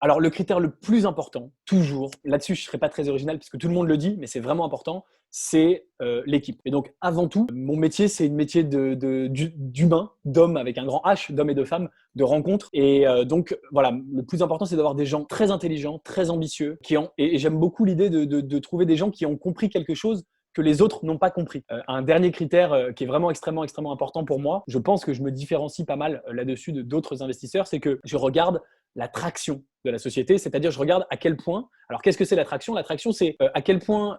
Alors, le critère le plus important, toujours, là-dessus, je ne serai pas très original puisque tout le monde le dit, mais c'est vraiment important, c'est l'équipe. Et donc, avant tout, mon métier, c'est un métier d'humain, d'homme avec un grand H, d'hommes et de femmes, de rencontres. Et donc, voilà, le plus important, c'est d'avoir des gens très intelligents, très ambitieux, et j'aime beaucoup l'idée de trouver des gens qui ont compris quelque chose que les autres n'ont pas compris. Un dernier critère qui est vraiment extrêmement, extrêmement important pour moi, je pense que je me différencie pas mal là-dessus d'autres investisseurs, c'est que je regarde la traction de la société, c'est-à-dire je regarde à quel point, alors qu'est-ce que c'est l'attraction? L'attraction, c'est à quel point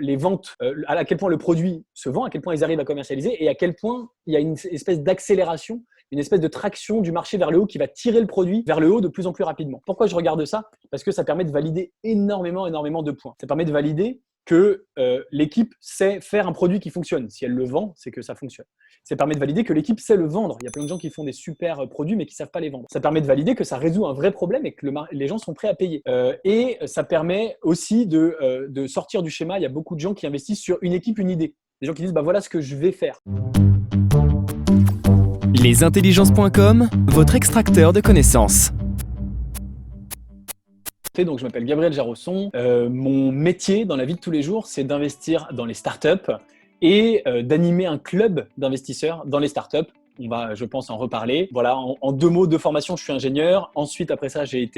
les ventes, à quel point le produit se vend, à quel point ils arrivent à commercialiser et à quel point il y a une espèce d'accélération, une espèce de traction du marché vers le haut qui va tirer le produit vers le haut de plus en plus rapidement. Pourquoi je regarde ça? Parce que ça permet de valider énormément, énormément de points. Ça permet de valider que l'équipe sait faire un produit qui fonctionne. Si elle le vend, c'est que ça fonctionne. Ça permet de valider que l'équipe sait le vendre. Il y a plein de gens qui font des super produits mais qui ne savent pas les vendre. Ça permet de valider que ça résout un vrai problème et que les gens sont prêts à payer. Et ça permet aussi de sortir du schéma. Il y a beaucoup de gens qui investissent sur une équipe, une idée. Des gens qui disent bah, voilà ce que je vais faire. Lesintelligences.com, votre extracteur de connaissances. Donc, je m'appelle Gabriel Jarosson. Mon métier dans la vie de tous les jours, c'est d'investir dans les startups et d'animer un club d'investisseurs dans les startups. On va, je pense, en reparler. Voilà, en 2 mots, de formation, je suis ingénieur. Ensuite, après ça, j'ai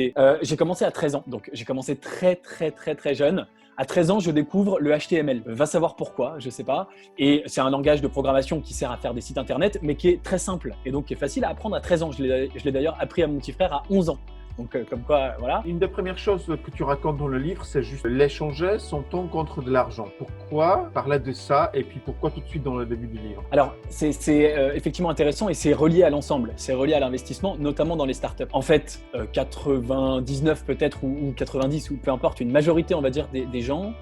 commencé à 13 ans. Donc, j'ai commencé très, très, très, très jeune. À 13 ans, je découvre le HTML. Va savoir pourquoi, je ne sais pas. Et c'est un langage de programmation qui sert à faire des sites internet, mais qui est très simple et donc qui est facile à apprendre à 13 ans. Je l'ai d'ailleurs appris à mon petit frère à 11 ans. Donc, comme quoi, voilà. Une des premières choses que tu racontes dans le livre, c'est juste l'échanger son temps contre de l'argent. Pourquoi parler de ça et puis pourquoi tout de suite dans le début du livre? Alors, c'est effectivement intéressant et c'est relié à l'ensemble. C'est relié à l'investissement, notamment dans les startups. En fait, 99 peut-être ou 90 ou peu importe, une majorité, on va dire, des gens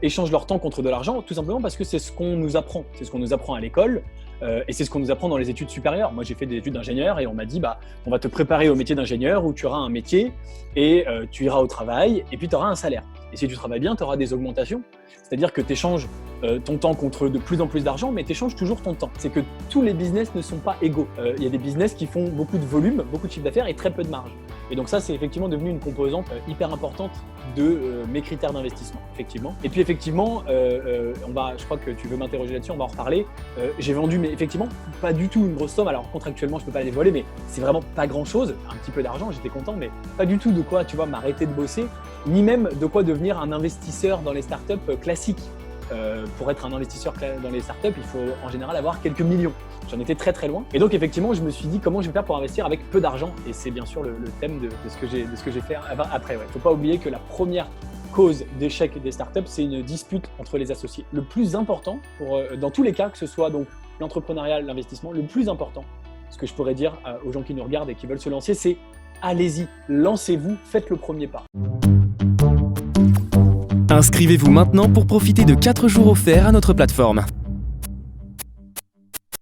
échangent leur temps contre de l'argent, tout simplement parce que c'est ce qu'on nous apprend. C'est ce qu'on nous apprend à l'école. Et c'est ce qu'on nous apprend dans les études supérieures. Moi, j'ai fait des études d'ingénieur et on m'a dit bah, on va te préparer au métier d'ingénieur où tu auras un métier et tu iras au travail et puis tu auras un salaire. Et si tu travailles bien, tu auras des augmentations. C'est-à-dire que tu échanges ton temps contre de plus en plus d'argent, mais tu échanges toujours ton temps. C'est que tous les business ne sont pas égaux. Il y a des business qui font beaucoup de volume, beaucoup de chiffre d'affaires et très peu de marge. Et donc ça, c'est effectivement devenu une composante hyper importante de mes critères d'investissement, effectivement. Et puis effectivement, je crois que tu veux m'interroger là-dessus, on va en reparler. J'ai vendu, mais effectivement, pas du tout une grosse somme. Alors contractuellement, je peux pas la dévoiler, mais c'est vraiment pas grand-chose. Un petit peu d'argent, j'étais content, mais pas du tout de quoi, tu vois, m'arrêter de bosser, ni même de quoi devenir un investisseur dans les startups classiques. Pour être un investisseur dans les startups, il faut en général avoir quelques millions. J'en étais très très loin. Et donc effectivement, je me suis dit comment je vais faire pour investir avec peu d'argent. Et c'est bien sûr le thème de ce que j'ai fait après. Il ne faut pas oublier que la première cause d'échec des startups, c'est une dispute entre les associés. Le plus important, dans tous les cas, que ce soit donc l'entrepreneuriat, l'investissement, le plus important, ce que je pourrais dire aux gens qui nous regardent et qui veulent se lancer, c'est allez-y, lancez-vous, faites le premier pas. Inscrivez-vous maintenant pour profiter de 4 jours offerts à notre plateforme.